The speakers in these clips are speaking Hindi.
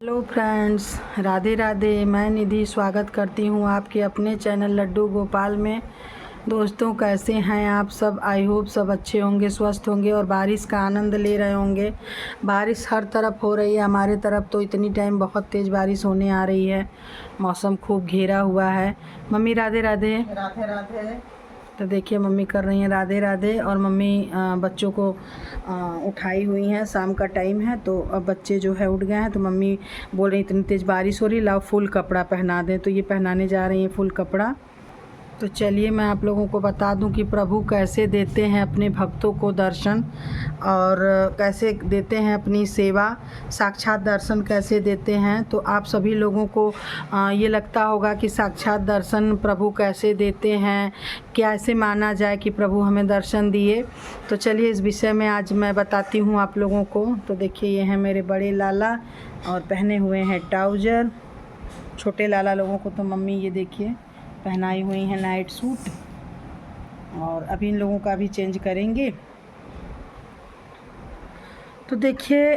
Hello friends, Radhe Radhe. मैं निधि स्वागत करती हूँ आपके अपने चैनल लड्डू गोपाल में। दोस्तों, कैसे हैं आप सब? आई होप सब अच्छे होंगे, स्वस्थ होंगे और बारिश का आनंद ले रहे होंगे। बारिश हर तरफ हो रही है, हमारे तरफ तो इतनी टाइम बहुत तेज़ बारिश होने आ रही है। मौसम खूब घेरा हुआ है। मम्मी राधे राधे। राधे राधे। तो देखिए मम्मी कर रही हैं राधे राधे और मम्मी बच्चों को उठाई हुई हैं। शाम का टाइम है तो अब बच्चे जो है उठ गए हैं, तो मम्मी बोल रही इतनी तेज़ बारिश हो रही, लाओ फुल कपड़ा पहना दें। तो ये पहनाने जा रही हैं फुल कपड़ा। तो चलिए मैं आप लोगों को बता दूं कि प्रभु कैसे देते हैं अपने भक्तों को दर्शन और कैसे देते हैं अपनी सेवा, साक्षात दर्शन कैसे देते हैं। तो आप सभी लोगों को ये लगता होगा कि साक्षात दर्शन प्रभु कैसे देते हैं, कैसे माना जाए कि प्रभु हमें दर्शन दिए। तो चलिए इस विषय में आज मैं बताती हूँ आप लोगों को। तो देखिए ये हैं मेरे बड़े लाला और पहने हुए हैं ट्राउज़र। छोटे लाला लोगों को तो मम्मी ये देखिए पहनाई हुई है नाइट सूट, और अभी इन लोगों का भी चेंज करेंगे। तो देखिए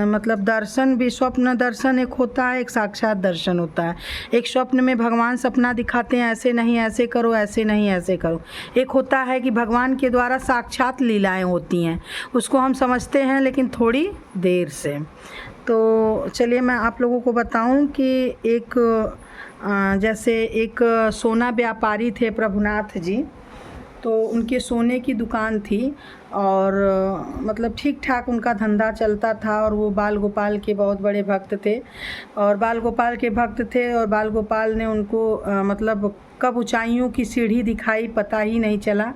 मतलब दर्शन भी, स्वप्न दर्शन एक होता है, एक साक्षात दर्शन होता है। एक स्वप्न में भगवान सपना दिखाते हैं, ऐसे नहीं ऐसे करो, ऐसे नहीं ऐसे करो। एक होता है कि भगवान के द्वारा साक्षात लीलाएं होती हैं, उसको हम समझते हैं लेकिन थोड़ी देर से। तो चलिए मैं आप लोगों को बताऊं कि एक जैसे एक सोना व्यापारी थे प्रभुनाथ जी। तो उनके सोने की दुकान थी और मतलब ठीक ठाक उनका धंधा चलता था, और वो बाल गोपाल के बहुत बड़े भक्त थे और बाल गोपाल के भक्त थे। और बाल गोपाल ने उनको मतलब कब ऊंचाइयों की सीढ़ी दिखाई पता ही नहीं चला।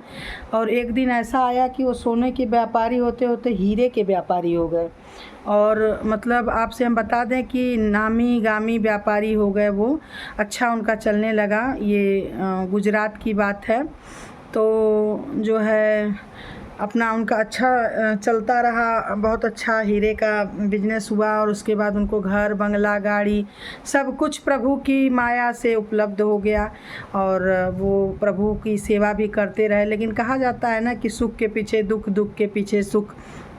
और एक दिन ऐसा आया कि वो सोने के व्यापारी होते होते हीरे के व्यापारी हो गए। और मतलब आपसे हम बता दें कि नामी गामी व्यापारी हो गए वो। अच्छा उनका चलने लगा। ये गुजरात की बात है। तो जो है अपना उनका अच्छा चलता रहा, बहुत अच्छा हीरे का बिजनेस हुआ। और उसके बाद उनको घर बंगला गाड़ी सब कुछ प्रभु की माया से उपलब्ध हो गया, और वो प्रभु की सेवा भी करते रहे। लेकिन कहा जाता है ना कि सुख के पीछे दुख, दुख के पीछे सुख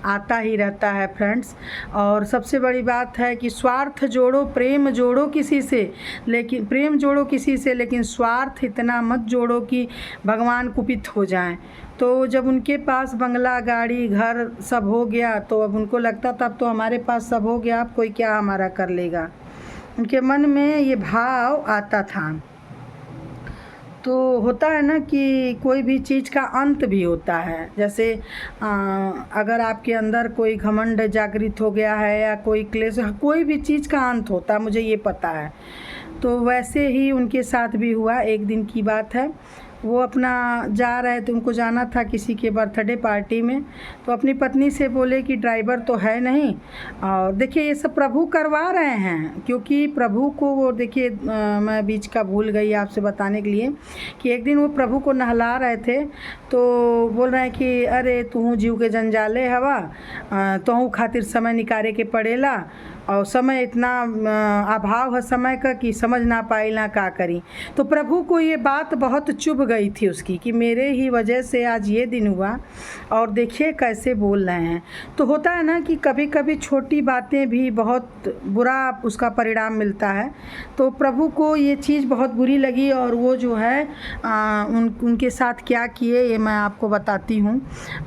आता ही रहता है फ्रेंड्स। और सबसे बड़ी बात है कि स्वार्थ जोड़ो, प्रेम जोड़ो किसी से, लेकिन प्रेम जोड़ो किसी से लेकिन स्वार्थ इतना मत जोड़ो कि भगवान कुपित हो जाएं। तो जब उनके पास बंगला गाड़ी घर सब हो गया तो अब उनको लगता था अब तो हमारे पास सब हो गया, अब कोई क्या हमारा कर लेगा। उनके मन में ये भाव आता था। तो होता है ना कि कोई भी चीज़ का अंत भी होता है। जैसे अगर आपके अंदर कोई घमंड जागृत हो गया है या कोई क्लेश, कोई भी चीज़ का अंत होता है, मुझे ये पता है। तो वैसे ही उनके साथ भी हुआ। एक दिन की बात है, वो अपना जा रहे थे, उनको जाना था किसी के बर्थडे पार्टी में। तो अपनी पत्नी से बोले कि ड्राइवर तो है नहीं, और देखिए ये सब प्रभु करवा रहे हैं, क्योंकि प्रभु को वो देखिए मैं बीच का भूल गई आपसे बताने के लिए कि एक दिन वो प्रभु को नहला रहे थे। तो बोल रहे हैं कि अरे तू जीव के जंजाले हवा, तोहू खातिर समय निकारे के पड़ेला, और समय इतना अभाव है समय का कि समझ ना पाई ना का करी। तो प्रभु को ये बात बहुत चुभ गई थी उसकी कि मेरे ही वजह से आज ये दिन हुआ, और देखिए कैसे बोल रहे हैं। तो होता है ना कि कभी कभी छोटी बातें भी बहुत बुरा उसका परिणाम मिलता है। तो प्रभु को ये चीज़ बहुत बुरी लगी, और वो जो है उनके साथ क्या किए ये मैं आपको बताती हूँ।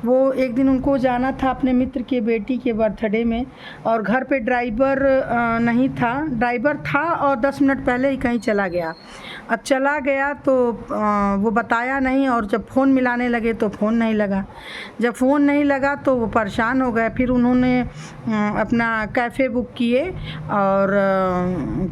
वो एक दिन उनको जाना था अपने मित्र के बेटी के बर्थडे में, और घर पे ड्राइवर नहीं था, ड्राइवर था और 10 मिनट पहले ही कहीं चला गया। अब चला गया तो वो बताया नहीं, और जब फ़ोन मिलाने लगे तो फ़ोन नहीं लगा। जब फ़ोन नहीं लगा तो वो परेशान हो गए। फिर उन्होंने अपना कैफ़े बुक किए, और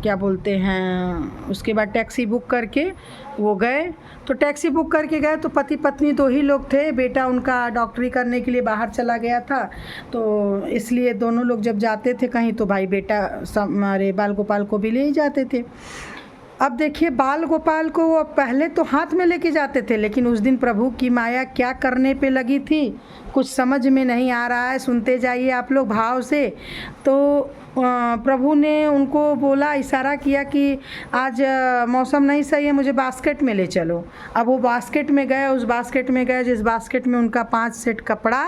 क्या बोलते हैं उसके बाद टैक्सी बुक करके वो गए। तो टैक्सी बुक करके गए तो पति पत्नी 2 ही लोग थे। बेटा उनका डॉक्टरी करने के लिए बाहर चला गया था, तो इसलिए दोनों लोग जब जाते थे कहीं तो भाई बेटा हमारे बाल गोपाल को भी ले ही जाते थे। अब देखिए बाल गोपाल को वो पहले तो हाथ में लेके जाते थे, लेकिन उस दिन प्रभु की माया क्या करने पे लगी थी कुछ समझ में नहीं आ रहा है। सुनते जाइए आप लोग भाव से। तो प्रभु ने उनको बोला, इशारा किया कि आज मौसम नहीं सही है, मुझे बास्केट में ले चलो। अब वो बास्केट में गए, उस बास्केट में गए जिस बास्केट में उनका 5 सेट कपड़ा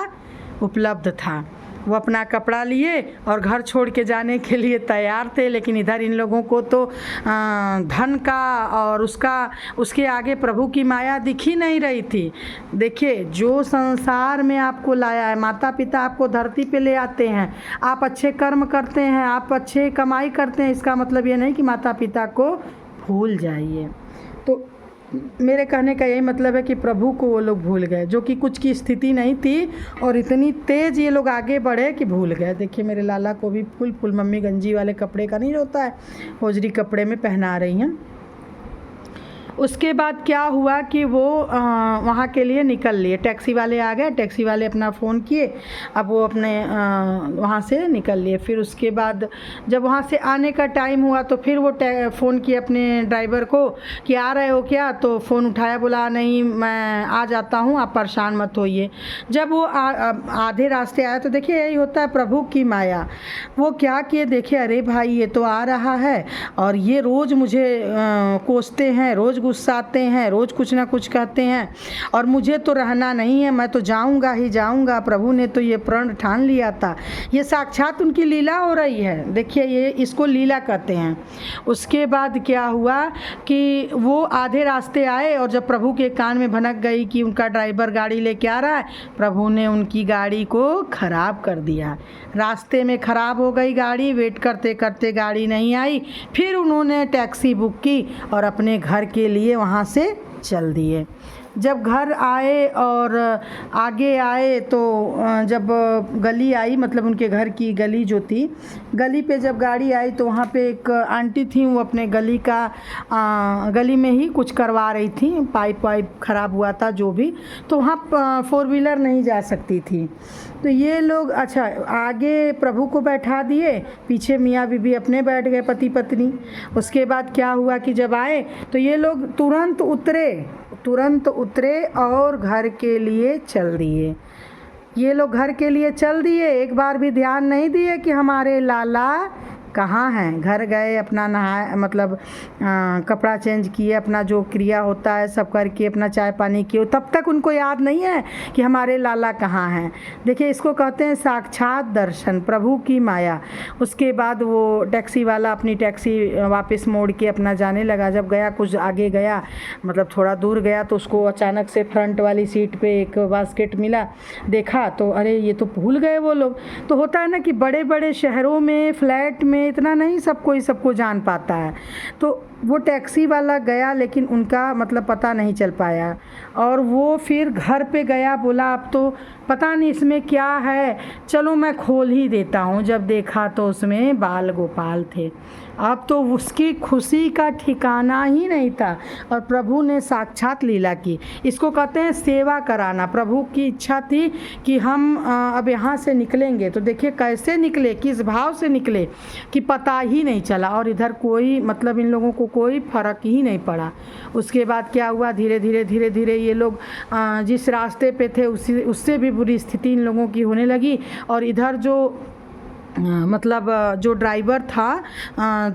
उपलब्ध था। वो अपना कपड़ा लिए और घर छोड़ के जाने के लिए तैयार थे, लेकिन इधर इन लोगों को तो धन का और उसके आगे प्रभु की माया दिख ही नहीं रही थी। देखिए, जो संसार में आपको लाया है, माता पिता आपको धरती पे ले आते हैं, आप अच्छे कर्म करते हैं, आप अच्छे कमाई करते हैं, इसका मतलब ये नहीं कि माता पिता को भूल जाइए। तो मेरे कहने का यही मतलब है कि प्रभु को वो लोग भूल गए, जो कि कुछ की स्थिति नहीं थी, और इतनी तेज़ ये लोग आगे बढ़े कि भूल गए। देखिए, मेरे लाला को भी फुल मम्मी गंजी वाले कपड़े का नहीं होता है, होजरी कपड़े में पहना रही हैं। उसके बाद क्या हुआ कि वो वहाँ के लिए निकल लिए, टैक्सी वाले आ गए, टैक्सी वाले अपना फ़ोन किए, अब वो अपने वहाँ से निकल लिए। फिर उसके बाद जब वहाँ से आने का टाइम हुआ तो फिर वो फ़ोन किए अपने ड्राइवर को कि आ रहे हो क्या, तो फ़ोन उठाया, बोला नहीं मैं आ जाता हूँ, आप परेशान मत होइए। जब वो आधे रास्ते आया तो देखिए यही होता है प्रभु की माया। वो क्या किए, देखिए अरे भाई ये तो आ रहा है और ये रोज़ मुझे कोसते हैं, रोज़ गुस्साते हैं, रोज़ कुछ ना कुछ कहते हैं, और मुझे तो रहना नहीं है, मैं तो जाऊंगा ही जाऊंगा। प्रभु ने तो ये प्रण ठान लिया था। ये साक्षात उनकी लीला हो रही है। देखिए, ये इसको लीला कहते हैं। उसके बाद क्या हुआ कि वो आधे रास्ते आए और जब प्रभु के कान में भनक गई कि उनका ड्राइवर गाड़ी लेके आ रहा है, प्रभु ने उनकी गाड़ी को ख़राब कर दिया। रास्ते में ख़राब हो गई गाड़ी, वेट करते करते गाड़ी नहीं आई। फिर उन्होंने टैक्सी बुक की और अपने घर के लिए वहाँ से चल दिए। जब घर आए और आगे आए तो जब गली आई, मतलब उनके घर की गली जो थी, गली पे जब गाड़ी आई तो वहाँ पे एक आंटी थी, वो अपने गली में ही कुछ करवा रही थी, पाइप वाइप ख़राब हुआ था जो भी, तो वहाँ 4 व्हीलर नहीं जा सकती थी। तो ये लोग अच्छा आगे प्रभु को बैठा दिए, पीछे मियाँ बीबी अपने बैठ गए, पति पत्नी। उसके बाद क्या हुआ कि जब आए तो ये लोग तुरंत उतरे और घर के लिए चल दिए। ये लोग घर के लिए चल दिए, एक बार भी ध्यान नहीं दिए कि हमारे लाला कहाँ हैं। घर गए, अपना नहाए, मतलब कपड़ा चेंज किए, अपना जो क्रिया होता है सब करके अपना चाय पानी किए, तब तक उनको याद नहीं है कि हमारे लाला कहाँ हैं। देखिए, इसको कहते हैं साक्षात दर्शन, प्रभु की माया। उसके बाद वो टैक्सी वाला अपनी टैक्सी वापस मोड़ के अपना जाने लगा। जब गया, कुछ आगे गया, मतलब थोड़ा दूर गया, तो उसको अचानक से फ्रंट वाली सीट पे एक बास्केट मिला। देखा तो अरे ये तो भूल गए वो लोग। तो होता है ना कि बड़े बड़े शहरों में, फ्लैट में इतना नहीं सबको जान पाता है। तो वो टैक्सी वाला गया, लेकिन उनका मतलब पता नहीं चल पाया, और वो फिर घर पे गया, बोला अब तो पता नहीं इसमें क्या है, चलो मैं खोल ही देता हूँ। जब देखा तो उसमें बाल गोपाल थे। अब तो उसकी खुशी का ठिकाना ही नहीं था, और प्रभु ने साक्षात लीला की। इसको कहते हैं सेवा कराना। प्रभु की इच्छा थी कि हम अब यहाँ से निकलेंगे, तो देखिए कैसे निकले, किस भाव से निकले कि पता ही नहीं चला, और इधर कोई मतलब इन लोगों को कोई फ़र्क ही नहीं पड़ा। उसके बाद क्या हुआ, धीरे धीरे ये लोग जिस रास्ते पे थे उससे भी बुरी स्थिति इन लोगों की होने लगी। और इधर जो मतलब जो ड्राइवर था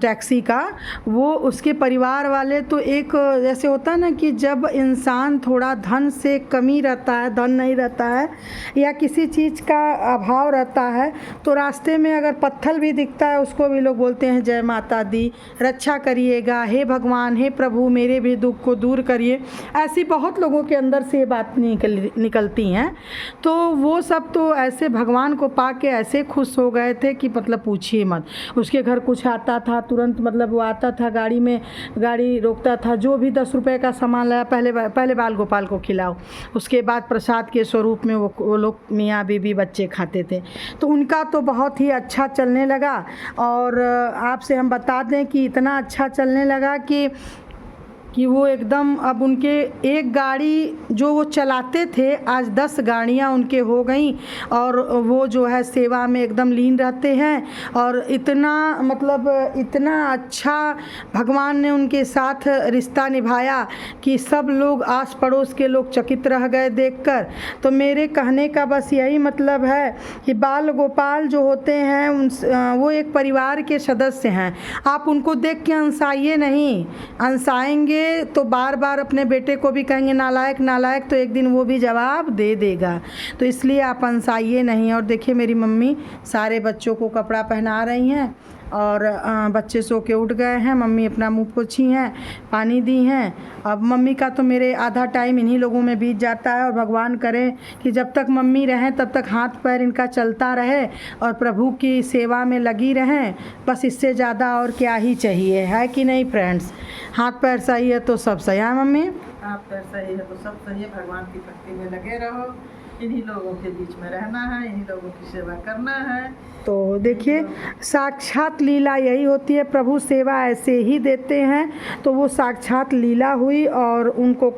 टैक्सी का, वो उसके परिवार वाले तो एक जैसे होता है ना कि जब इंसान थोड़ा धन से कमी रहता है, धन नहीं रहता है या किसी चीज़ का अभाव रहता है, तो रास्ते में अगर पत्थर भी दिखता है उसको भी लोग बोलते हैं जय माता दी, रक्षा करिएगा, हे भगवान, हे प्रभु मेरे भी दुख को दूर करिए। ऐसी बहुत लोगों के अंदर से ये बात निकलती हैं। तो वो सब तो ऐसे भगवान को पा के ऐसे खुश हो गए थे कि मतलब पूछिए मत। उसके घर कुछ आता था तुरंत, मतलब वो आता था गाड़ी में, गाड़ी रोकता था, जो भी 10 रुपए का सामान लाया पहले बाल गोपाल को खिलाओ, उसके बाद प्रसाद के स्वरूप में वो लोग मियाँ बीबी बच्चे खाते थे। तो उनका तो बहुत ही अच्छा चलने लगा। और आपसे हम बता दें कि इतना अच्छा चलने लगा कि वो एकदम, अब उनके एक गाड़ी जो वो चलाते थे आज 10 गाड़ियाँ उनके हो गई, और वो जो है सेवा में एकदम लीन रहते हैं। और इतना मतलब इतना अच्छा भगवान ने उनके साथ रिश्ता निभाया कि सब लोग, आस पड़ोस के लोग चकित रह गए देखकर। तो मेरे कहने का बस यही मतलब है कि बाल गोपाल जो होते हैं वो एक परिवार के सदस्य हैं। आप उनको देख के अंसाइए नहीं, अंसाएंगे करेंगे तो बार बार अपने बेटे को भी कहेंगे नालायक नालायक, तो एक दिन वो भी जवाब दे देगा। तो इसलिए आप अनसाइए नहीं। और देखिए मेरी मम्मी सारे बच्चों को कपड़ा पहना रही हैं और बच्चे सो के उठ गए हैं। मम्मी अपना मुंह पोछी हैं, पानी दी हैं। अब मम्मी का तो मेरे आधा टाइम इन्हीं लोगों में बीत जाता है। और भगवान करे कि जब तक मम्मी रहें तब तक हाथ पैर इनका चलता रहे और प्रभु की सेवा में लगी रहें। बस इससे ज़्यादा और क्या ही चाहिए, है कि नहीं फ्रेंड्स। हाथ पैर सही है तो सब सही है मम्मी। हाथ पैर सही है तो सब सही है। भगवान की भक्ति में लगे रहो, इन्हीं लोगों के बीच में रहना है, इन्हीं लोगों की सेवा करना है। तो देखिए साक्षात लीला यही होती है। प्रभु सेवा ऐसे ही देते हैं, तो वो साक्षात लीला हुई और उनको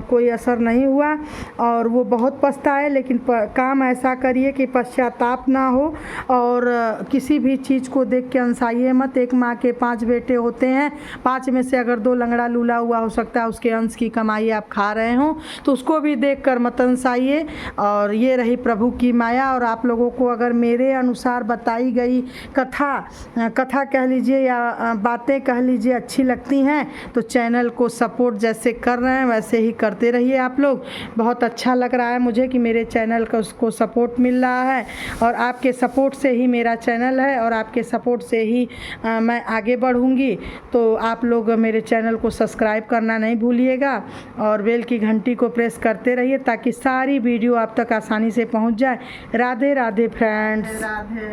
कोई असर नहीं हुआ और वो बहुत पछताए। लेकिन काम ऐसा करिए कि पश्चाताप ना हो और किसी भी चीज़ को देख के अनसाइए मत। एक माँ के 5 बेटे होते हैं, 5 में से अगर 2 लंगड़ा लूला हुआ हो सकता है उसके अंश की कमाई आप खा रहे हो, तो उसको भी देख कर मत अनसाइए। और ये रही प्रभु की माया। और आप लोगों को अगर मेरे अनुसार बताई गई कथा कह लीजिए या बातें कह लीजिए अच्छी लगती हैं तो चैनल को सपोर्ट जैसे कर रहे हैं वैसे ही करते रहिए आप लोग। बहुत अच्छा लग रहा है मुझे कि मेरे चैनल का उसको सपोर्ट मिल रहा है और आपके सपोर्ट से ही मेरा चैनल है और आपके सपोर्ट से ही मैं आगे बढ़ूँगी। तो आप लोग मेरे चैनल को सब्सक्राइब करना नहीं भूलिएगा और बेल की घंटी को प्रेस करते रहिए ताकि सारी वीडियो आप तक आसानी से पहुंच जाए। राधे राधे फ्रेंड्स। राधे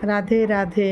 राधे राधे।